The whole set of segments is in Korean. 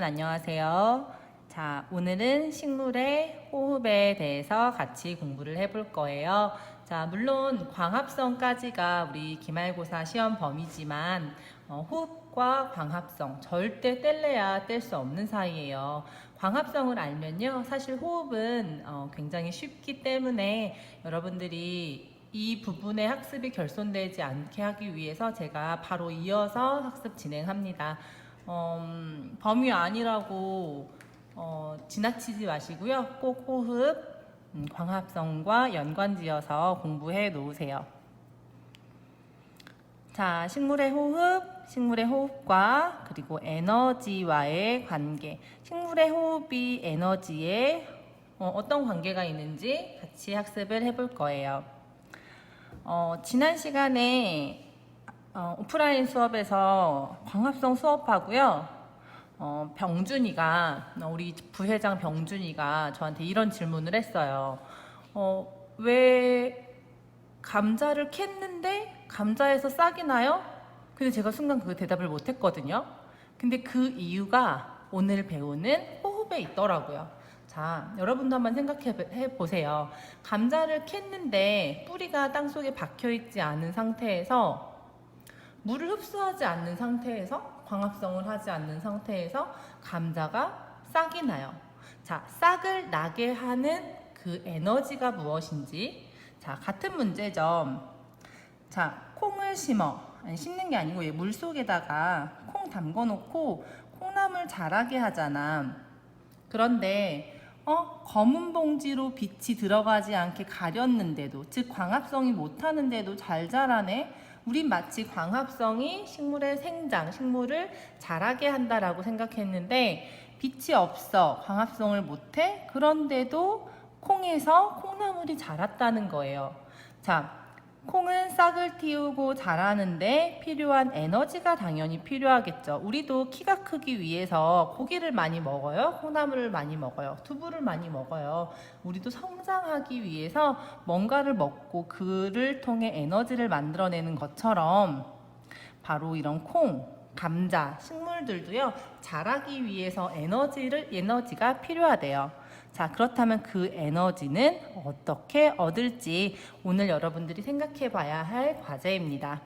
안녕하세요. 자, 오늘은 식물의 호흡에 대해서 같이 공부를 해볼 거예요. 자, 물론 광합성까지가 우리 기말고사 시험 범위지만 호흡과 광합성 절대 뗄래야 뗄 수 없는 사이예요. 광합성을 알면요, 사실 호흡은 굉장히 쉽기 때문에 여러분들이 이 부분의 학습이 결손되지 않게 하기 위해서 제가 바로 이어서 학습 진행합니다. 범위 아니라고 지나치지 마시고요. 꼭 호흡, 광합성과 연관지어서 공부해 놓으세요. 자, 식물의 호흡과 그리고 에너지와의 관계. 식물의 호흡이 에너지에 어떤 관계가 있는지 같이 학습을 해볼 거예요. 지난 시간에 오프라인 수업에서 광합성 수업하고요. 우리 부회장 병준이가 저한테 이런 질문을 했어요. 왜 감자를 캤는데 감자에서 싹이 나요? 근데 제가 순간 그 대답을 못 했거든요. 근데 그 이유가 오늘 배우는 호흡에 있더라고요. 자, 여러분도 한번 생각해 보세요. 감자를 캤는데 뿌리가 땅속에 박혀 있지 않은 상태에서 물을 흡수하지 않는 상태에서 광합성을 하지 않는 상태에서 감자가 싹이 나요. 자, 싹을 나게 하는 그 에너지가 무엇인지. 자, 같은 문제점. 자, 콩을 심는 게 아니고 물 속에다가 콩 담궈 놓고 콩나물 자라게 하잖아. 그런데 검은 봉지로 빛이 들어가지 않게 가렸는데도, 즉 광합성이 못하는데도 잘 자라네. 우린 마치 광합성이 식물의 생장, 식물을 자라게 한다라고 생각했는데 빛이 없어, 광합성을 못해. 그런데도 콩에서 콩나물이 자랐다는 거예요. 자, 콩은 싹을 틔우고 자라는데 필요한 에너지가 당연히 필요하겠죠. 우리도 키가 크기 위해서 고기를 많이 먹어요. 콩나물을 많이 먹어요. 두부를 많이 먹어요. 우리도 성장하기 위해서 뭔가를 먹고 그를 통해 에너지를 만들어내는 것처럼 바로 이런 콩, 감자, 식물들도요, 자라기 위해서 에너지가 필요하대요. 자, 그렇다면 그 에너지는 어떻게 얻을지 오늘 여러분들이 생각해 봐야 할 과제입니다.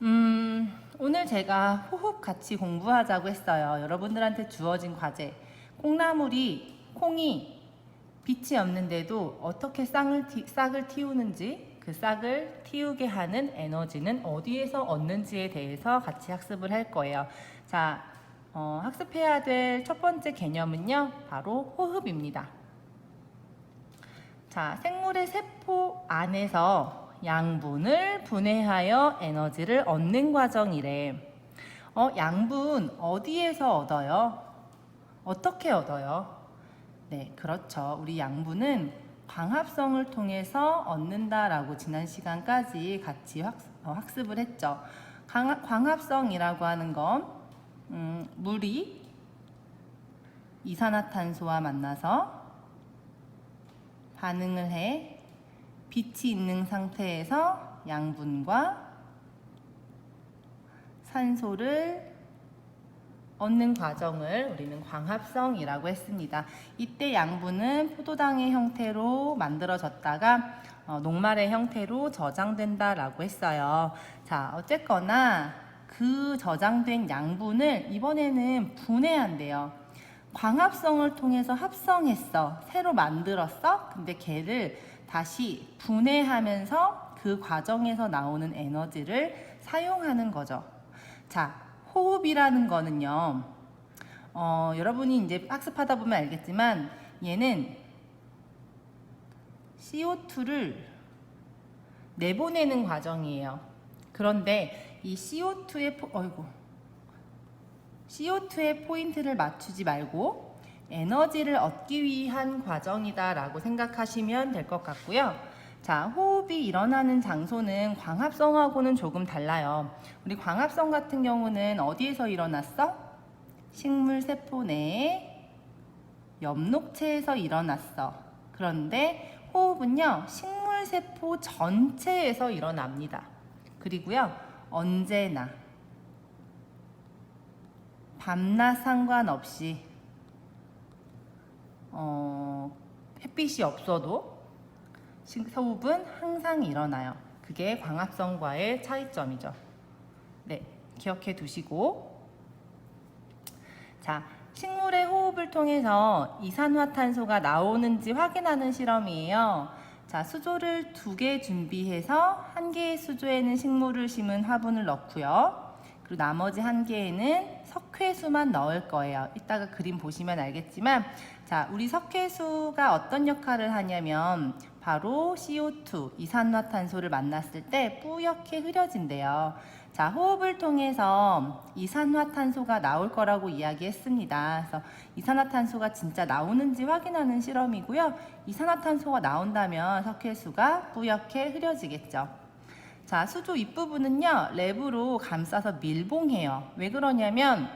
오늘 제가 호흡 같이 공부하자고 했어요. 여러분들한테 주어진 과제. 콩이 빛이 없는데도 어떻게 싹을 틔우는지, 그 싹을 틔우게 하는 에너지는 어디에서 얻는지에 대해서 같이 학습을 할 거예요. 자, 학습해야 될 첫 번째 개념은요, 바로 호흡입니다. 자, 생물의 세포 안에서 양분을 분해하여 에너지를 얻는 과정이래. 양분 어디에서 얻어요? 어떻게 얻어요? 네, 그렇죠. 우리 양분은 광합성을 통해서 얻는다라고 지난 시간까지 같이 학습을 했죠. 광합성이라고 하는 건 물이 이산화탄소와 만나서 반응을 해 빛이 있는 상태에서 양분과 산소를 얻는 과정을 우리는 광합성이라고 했습니다. 이때 양분은 포도당의 형태로 만들어졌다가 녹말의 형태로 저장된다라고 했어요. 자, 어쨌거나 그 저장된 양분을 이번에는 분해한대요. 광합성을 통해서 합성했어. 새로 만들었어. 근데 걔를 다시 분해하면서 그 과정에서 나오는 에너지를 사용하는 거죠. 자, 호흡이라는 거는요, 여러분이 이제 학습하다 보면 알겠지만 얘는 CO2를 내보내는 과정이에요. 그런데 이 CO2의 포인트를 맞추지 말고 에너지를 얻기 위한 과정이다라고 생각하시면 될 것 같고요. 자, 호흡이 일어나는 장소는 광합성하고는 조금 달라요. 우리 광합성 같은 경우는 어디에서 일어났어? 식물 세포 내에 엽록체에서 일어났어. 그런데 호흡은요, 식물 세포 전체에서 일어납니다. 그리고요, 언제나 밤낮 상관없이 햇빛이 없어도 호흡은 항상 일어나요. 그게 광합성과의 차이점이죠. 네, 기억해 두시고, 자, 식물의 호흡을 통해서 이산화탄소가 나오는지 확인하는 실험이에요. 자, 수조를 2개 준비해서 1개의 수조에는 식물을 심은 화분을 넣고요. 그리고 나머지 1개에는 석회수만 넣을 거예요. 이따가 그림 보시면 알겠지만, 자, 우리 석회수가 어떤 역할을 하냐면 바로 CO2, 이산화탄소를 만났을 때 뿌옇게 흐려진대요. 자, 호흡을 통해서 이산화탄소가 나올 거라고 이야기했습니다. 그래서 이산화탄소가 진짜 나오는지 확인하는 실험이고요. 이산화탄소가 나온다면 석회수가 뿌옇게 흐려지겠죠. 자, 수조 윗부분은요, 랩으로 감싸서 밀봉해요. 왜 그러냐면,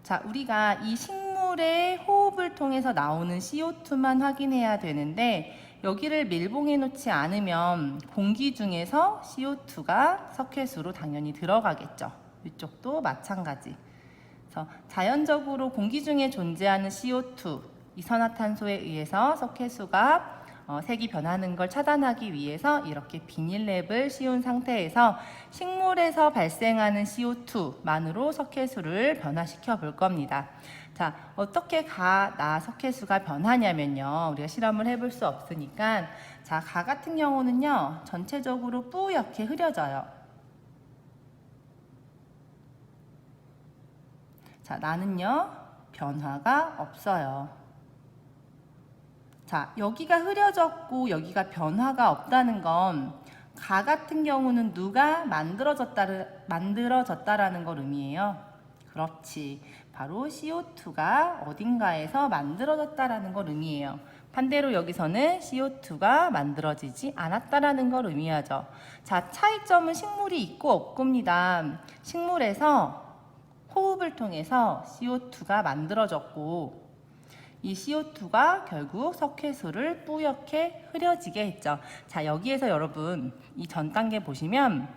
자, 우리가 이 식물의 호흡을 통해서 나오는 CO2만 확인해야 되는데, 여기를 밀봉해 놓지 않으면 공기 중에서 CO2가 석회수로 당연히 들어가겠죠. 이쪽도 마찬가지. 그래서 자연적으로 공기 중에 존재하는 CO2, 이산화탄소에 의해서 석회수가 색이 변하는 걸 차단하기 위해서 이렇게 비닐랩을 씌운 상태에서 식물에서 발생하는 CO2만으로 석회수를 변화시켜 볼 겁니다. 자, 어떻게 나 석회수가 변하냐면요. 우리가 실험을 해볼 수 없으니까, 자, 가 같은 경우는요, 전체적으로 뿌옇게 흐려져요. 자, 나는요, 변화가 없어요. 자, 여기가 흐려졌고 여기가 변화가 없다는 건 가 같은 경우는 누가 만들어졌다라는 걸 의미해요. 그렇지. 바로 CO2가 어딘가에서 만들어졌다라는 걸 의미해요. 반대로 여기서는 CO2가 만들어지지 않았다라는 걸 의미하죠. 자, 차이점은 식물이 있고 없고입니다. 식물에서 호흡을 통해서 CO2가 만들어졌고, 이 CO2가 결국 석회수를 뿌옇게 흐려지게 했죠. 자, 여기에서 여러분 이 전 단계 보시면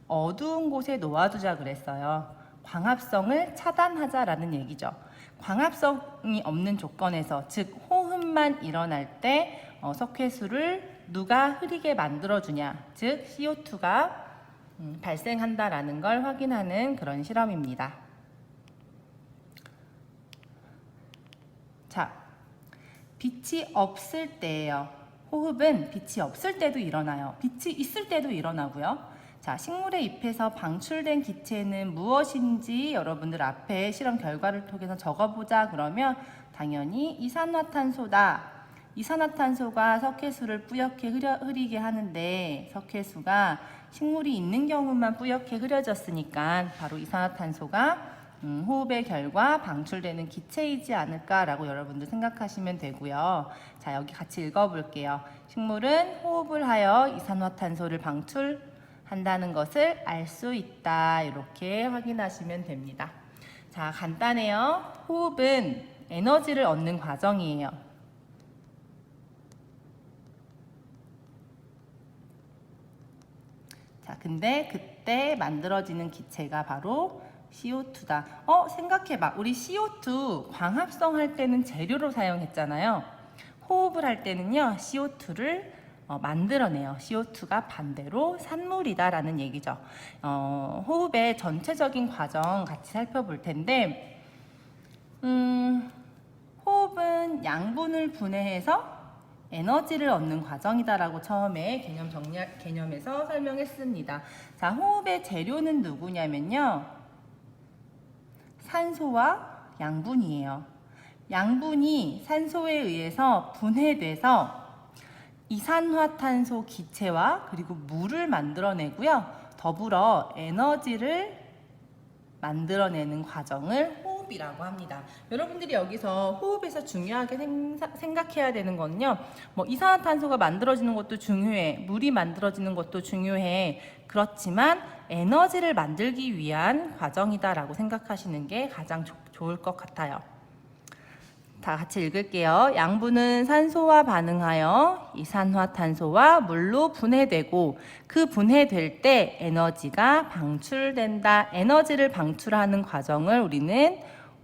어두운 곳에 놓아두자 그랬어요. 광합성을 차단하자라는 얘기죠. 광합성이 없는 조건에서, 즉 호흡만 일어날 때 석회수를 누가 흐리게 만들어주냐, 즉 CO2가 발생한다라는 걸 확인하는 그런 실험입니다. 자, 빛이 없을 때예요. 호흡은 빛이 없을 때도 일어나요. 빛이 있을 때도 일어나고요. 자, 식물의 잎에서 방출된 기체는 무엇인지 여러분들 앞에 실험 결과를 통해서 적어보자 그러면 당연히 이산화탄소다. 이산화탄소가 석회수를 뿌옇게 흐리게 하는데, 석회수가 식물이 있는 경우만 뿌옇게 흐려졌으니까 바로 이산화탄소가 호흡의 결과 방출되는 기체이지 않을까라고 여러분들 생각하시면 되고요. 자, 여기 같이 읽어볼게요. 식물은 호흡을 하여 이산화탄소를 방출한다는 것을 알 수 있다. 이렇게 확인하시면 됩니다. 자, 간단해요. 호흡은 에너지를 얻는 과정이에요. 자, 근데 그때 만들어지는 기체가 바로 CO2다. 생각해봐. 우리 CO2 광합성 할 때는 재료로 사용했잖아요. 호흡을 할 때는요, CO2를 만들어내요. CO2가 반대로 산물이다라는 얘기죠. 호흡의 전체적인 과정 같이 살펴볼 텐데, 호흡은 양분을 분해해서 에너지를 얻는 과정이다라고 처음에 개념에서 설명했습니다. 자, 호흡의 재료는 누구냐면요, 산소와 양분이에요. 양분이 산소에 의해서 분해돼서 이산화탄소 기체와 그리고 물을 만들어내고요. 더불어 에너지를 만들어내는 과정을 호흡이라고 합니다. 여러분들이 여기서 호흡에서 중요하게 생각해야 되는 거는요, 이산화탄소가 만들어지는 것도 중요해, 물이 만들어지는 것도 중요해. 그렇지만 에너지를 만들기 위한 과정이다라고 생각하시는 게 가장 좋을 것 같아요. 다 같이 읽을게요. 양분은 산소와 반응하여 이산화탄소와 물로 분해되고 그 분해될 때 에너지가 방출된다. 에너지를 방출하는 과정을 우리는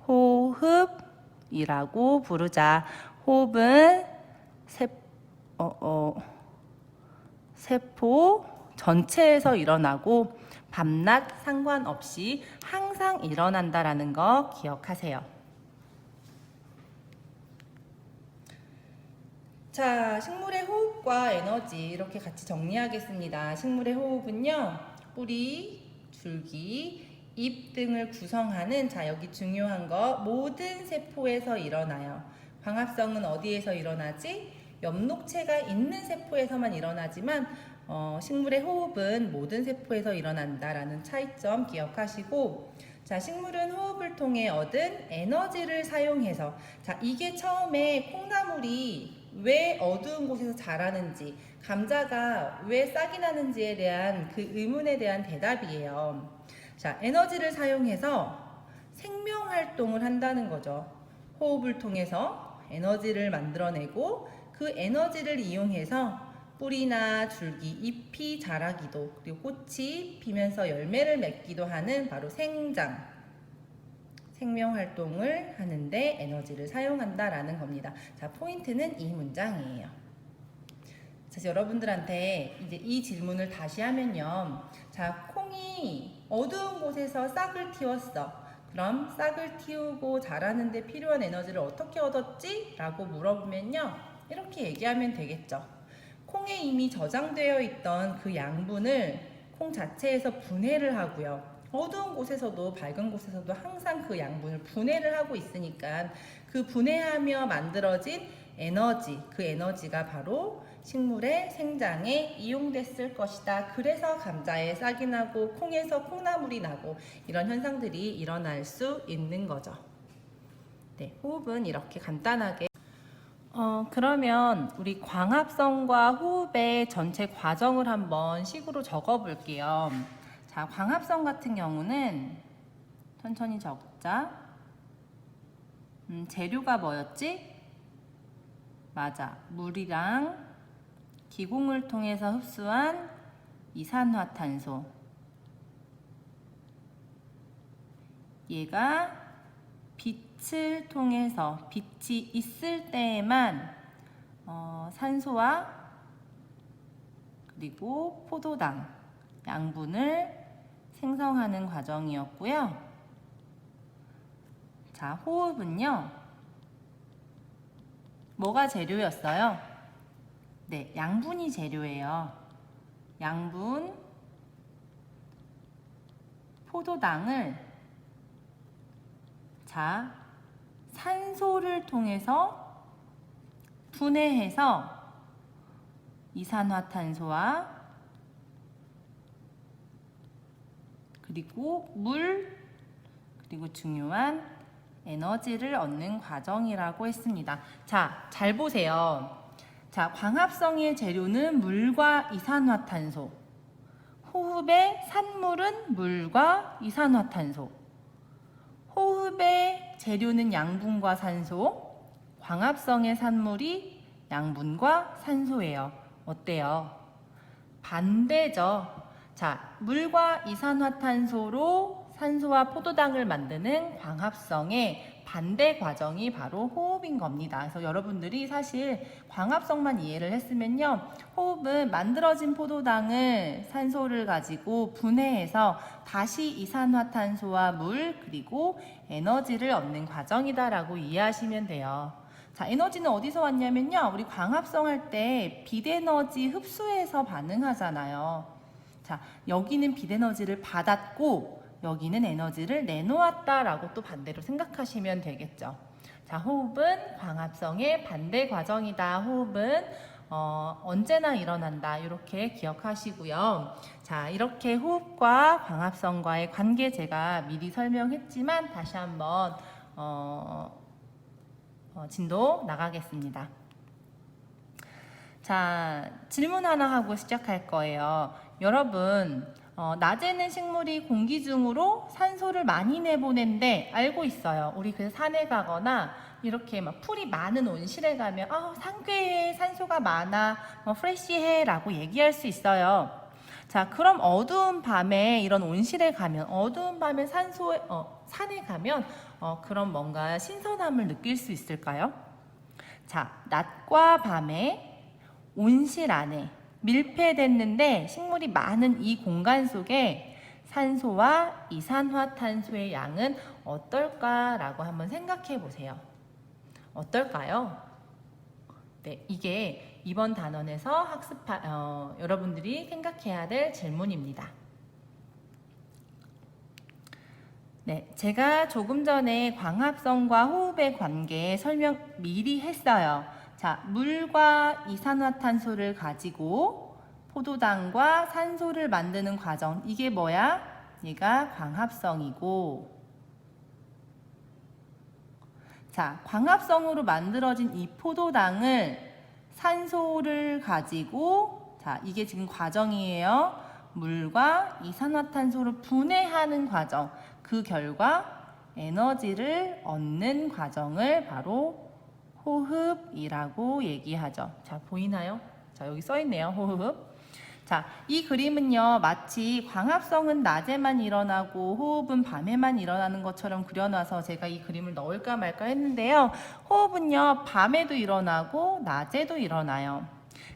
호흡이라고 부르자. 호흡은 세포 전체에서 일어나고 밤낮 상관없이 항상 일어난다라는 거 기억하세요. 자, 식물의 호흡과 에너지 이렇게 같이 정리하겠습니다. 식물의 호흡은요, 뿌리, 줄기, 잎 등을 구성하는, 자, 여기 중요한 거, 모든 세포에서 일어나요. 광합성은 어디에서 일어나지? 엽록체가 있는 세포에서만 일어나지만 식물의 호흡은 모든 세포에서 일어난다라는 차이점 기억하시고, 자, 식물은 호흡을 통해 얻은 에너지를 사용해서, 자, 이게 처음에 콩나물이 왜 어두운 곳에서 자라는지, 감자가 왜 싹이 나는지에 대한 그 의문에 대한 대답이에요. 자, 에너지를 사용해서 생명 활동을 한다는 거죠. 호흡을 통해서 에너지를 만들어내고 그 에너지를 이용해서 뿌리나 줄기, 잎이 자라기도, 그리고 꽃이 피면서 열매를 맺기도 하는 바로 생장, 생명 활동을 하는데 에너지를 사용한다라는 겁니다. 자, 포인트는 이 문장이에요. 자, 여러분들한테 이제 이 질문을 다시 하면요. 자, 콩이 어두운 곳에서 싹을 틔웠어. 그럼 싹을 틔우고 자라는데 필요한 에너지를 어떻게 얻었지? 라고 물어보면요. 이렇게 얘기하면 되겠죠. 콩에 이미 저장되어 있던 그 양분을 콩 자체에서 분해를 하고요. 어두운 곳에서도 밝은 곳에서도 항상 그 양분을 분해를 하고 있으니까 그 분해하며 만들어진 에너지, 그 에너지가 바로 식물의 생장에 이용됐을 것이다. 그래서 감자에 싹이 나고 콩에서 콩나물이 나고 이런 현상들이 일어날 수 있는 거죠. 네, 호흡은 이렇게 간단하게. 그러면 우리 광합성과 호흡의 전체 과정을 한번 식으로 적어 볼게요. 자, 광합성 같은 경우는 천천히 적자. 재료가 뭐였지? 맞아. 물이랑 기공을 통해서 흡수한 이산화탄소. 얘가 빛을 통해서 빛이 있을 때에만 산소와 그리고 포도당 양분을 생성하는 과정이었고요. 자, 호흡은요. 뭐가 재료였어요? 네, 양분이 재료예요. 양분, 포도당을 자, 산소를 통해서 분해해서 이산화탄소와 그리고 물, 그리고 중요한 에너지를 얻는 과정이라고 했습니다. 자, 잘 보세요. 자, 광합성의 재료는 물과 이산화탄소. 호흡의 산물은 물과 이산화탄소. 호흡의 재료는 양분과 산소. 광합성의 산물이 양분과 산소예요. 어때요? 반대죠. 자, 물과 이산화탄소로 산소와 포도당을 만드는 광합성의 반대 과정이 바로 호흡인 겁니다. 그래서 여러분들이 사실 광합성만 이해를 했으면요. 호흡은 만들어진 포도당을 산소를 가지고 분해해서 다시 이산화탄소와 물 그리고 에너지를 얻는 과정이다라고 이해하시면 돼요. 자, 에너지는 어디서 왔냐면요. 우리 광합성 할 때 빛에너지 흡수해서 반응하잖아요. 자, 여기는 빛에너지를 받았고 여기는 에너지를 내놓았다라고 또 반대로 생각하시면 되겠죠. 자, 호흡은 광합성의 반대 과정이다. 호흡은 언제나 일어난다. 이렇게 기억하시고요. 자, 이렇게 호흡과 광합성과의 관계 제가 미리 설명했지만 다시 한번 진도 나가겠습니다. 자, 질문 하나 하고 시작할 거예요. 여러분, 낮에는 식물이 공기 중으로 산소를 많이 내보낸데 알고 있어요. 우리 그 산에 가거나 이렇게 막 풀이 많은 온실에 가면 상쾌해, 산소가 많아, 프레시해 라고 얘기할 수 있어요. 자, 그럼 어두운 밤에 이런 온실에 가면, 어두운 밤에 산에 가면 그럼 뭔가 신선함을 느낄 수 있을까요? 자, 낮과 밤에 온실 안에 밀폐됐는데 식물이 많은 이 공간 속에 산소와 이산화탄소의 양은 어떨까라고 한번 생각해 보세요. 어떨까요? 네, 이게 이번 단원에서 여러분들이 생각해야 될 질문입니다. 네, 제가 조금 전에 광합성과 호흡의 관계 설명 미리 했어요. 자, 물과 이산화탄소를 가지고 포도당과 산소를 만드는 과정. 이게 뭐야? 얘가 광합성이고, 자, 광합성으로 만들어진 이 포도당을 산소를 가지고, 자, 이게 지금 과정이에요. 물과 이산화탄소를 분해하는 과정. 그 결과 에너지를 얻는 과정을 바로 호흡이라고 얘기하죠. 자, 보이나요? 자, 여기 써 있네요. 호흡. 자, 이 그림은요, 마치 광합성은 낮에만 일어나고 호흡은 밤에만 일어나는 것처럼 그려놔서 제가 이 그림을 넣을까 말까 했는데요. 호흡은요, 밤에도 일어나고 낮에도 일어나요.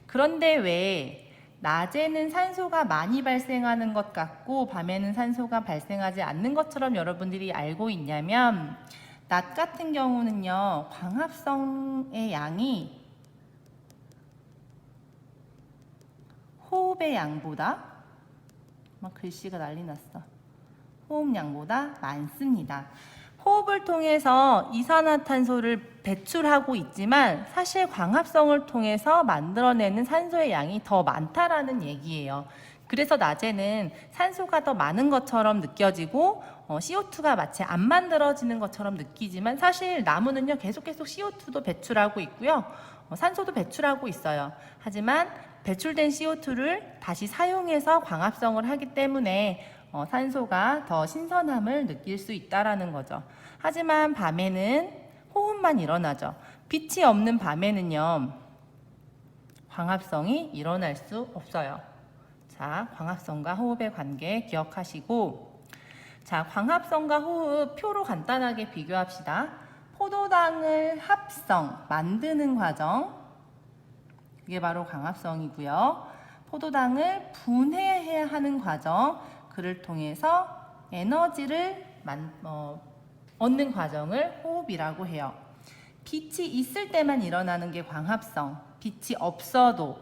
그런데 왜 낮에는 산소가 많이 발생하는 것 같고 밤에는 산소가 발생하지 않는 것처럼 여러분들이 알고 있냐면, 낮 같은 경우는요, 광합성의 양이 호흡의 양보다, 막 글씨가 난리 났어. 호흡 양보다 많습니다. 호흡을 통해서 이산화탄소를 배출하고 있지만 사실 광합성을 통해서 만들어내는 산소의 양이 더 많다라는 얘기예요. 그래서 낮에는 산소가 더 많은 것처럼 느껴지고 CO2가 마치 안 만들어지는 것처럼 느끼지만 사실 나무는요 계속 CO2도 배출하고 있고요. 산소도 배출하고 있어요. 하지만 배출된 CO2를 다시 사용해서 광합성을 하기 때문에 산소가 더 신선함을 느낄 수 있다라는 거죠. 하지만 밤에는 호흡만 일어나죠. 빛이 없는 밤에는요, 광합성이 일어날 수 없어요. 자, 광합성과 호흡의 관계 기억하시고, 자, 광합성과 호흡 표로 간단하게 비교합시다. 포도당을 만드는 과정, 그게 바로 광합성이고요. 포도당을 분해해야 하는 과정, 그를 통해서 에너지를 얻는 과정을 호흡이라고 해요. 빛이 있을 때만 일어나는 게 광합성, 빛이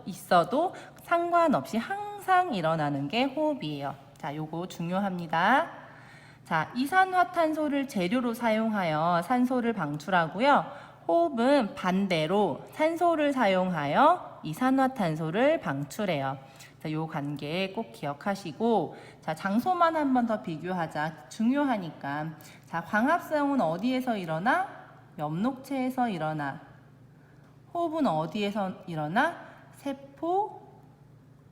있어도 상관없이 항상 일어나는 게 호흡이에요. 자, 요거 중요합니다. 자, 이산화탄소를 재료로 사용하여 산소를 방출하고요. 호흡은 반대로 산소를 사용하여 이산화탄소를 방출해요. 자, 요 관계 꼭 기억하시고, 자, 장소만 한 번 더 비교하자. 중요하니까. 자, 광합성은 어디에서 일어나? 엽록체에서 일어나. 호흡은 어디에서 일어나? 세포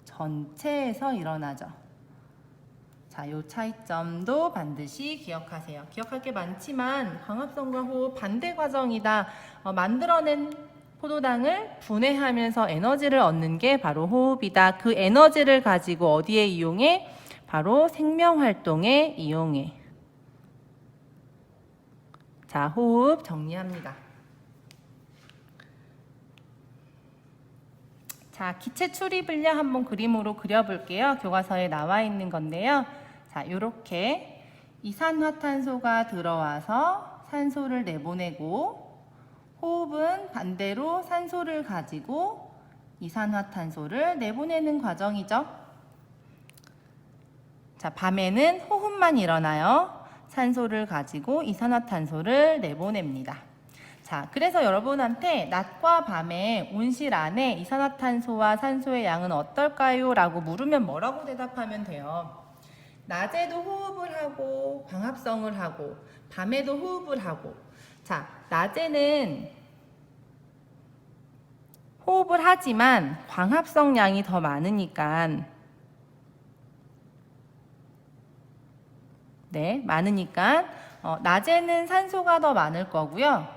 전체에서 일어나죠. 자, 요 차이점도 반드시 기억하세요. 기억할 게 많지만 광합성과 호흡 반대 과정이다. 만들어낸 포도당을 분해하면서 에너지를 얻는 게 바로 호흡이다. 그 에너지를 가지고 어디에 이용해? 바로 생명활동에 이용해. 자, 호흡 정리합니다. 자, 기체 출입을요 한번 그림으로 그려볼게요. 교과서에 나와 있는 건데요. 자, 요렇게 이산화탄소가 들어와서 산소를 내보내고, 호흡은 반대로 산소를 가지고 이산화탄소를 내보내는 과정이죠. 자, 밤에는 호흡만 일어나요. 산소를 가지고 이산화탄소를 내보냅니다. 자, 그래서 여러분한테 낮과 밤에 온실 안에 이산화탄소와 산소의 양은 어떨까요? 라고 물으면 뭐라고 대답하면 돼요? 낮에도 호흡을 하고 광합성을 하고 밤에도 호흡을 하고. 자, 낮에는 호흡을 하지만 광합성 양이 더 많으니까, 낮에는 산소가 더 많을 거고요.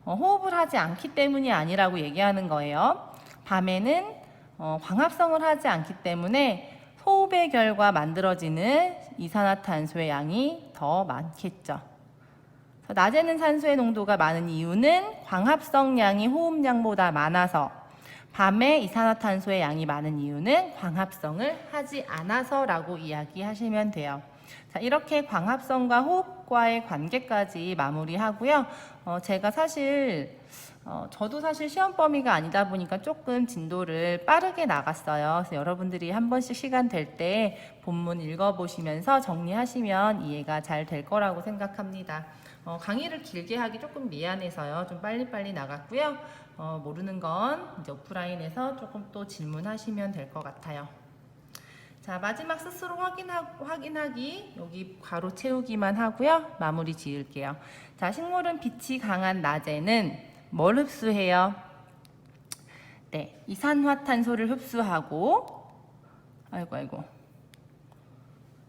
호흡을 하지 않기 때문이 아니라고 얘기하는 거예요. 밤에는 광합성을 하지 않기 때문에 호흡의 결과 만들어지는 이산화탄소의 양이 더 많겠죠. 낮에는 산소의 농도가 많은 이유는 광합성 양이 호흡량보다 많아서, 밤에 이산화탄소의 양이 많은 이유는 광합성을 하지 않아서라고 이야기하시면 돼요. 자, 이렇게 광합성과 호흡과의 관계까지 마무리하고요. 제가 사실 저도 사실 시험 범위가 아니다 보니까 조금 진도를 빠르게 나갔어요. 그래서 여러분들이 한 번씩 시간 될 때 본문 읽어보시면서 정리하시면 이해가 잘 될 거라고 생각합니다. 강의를 길게 하기 조금 미안해서요. 좀 빨리빨리 나갔고요. 모르는 건 이제 오프라인에서 조금 또 질문하시면 될 것 같아요. 자, 마지막 스스로 확인하기, 여기 괄호 채우기만 하고요. 마무리 지을게요. 자, 식물은 빛이 강한 낮에는 뭘 흡수해요? 네, 이산화탄소를 흡수하고, 아이고,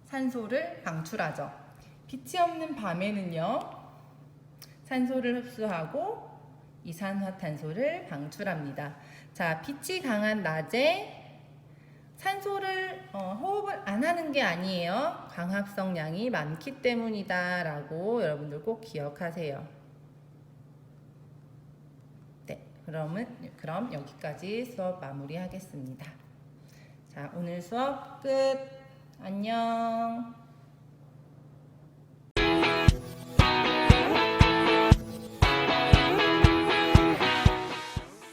산소를 방출하죠. 빛이 없는 밤에는요, 산소를 흡수하고 이산화탄소를 방출합니다. 자, 빛이 강한 낮에 산소를 호흡을 안 하는 게 아니에요. 광합성 양이 많기 때문이다 라고 여러분들 꼭 기억하세요. 네, 그럼 여기까지 수업 마무리하겠습니다. 자, 오늘 수업 끝. 안녕.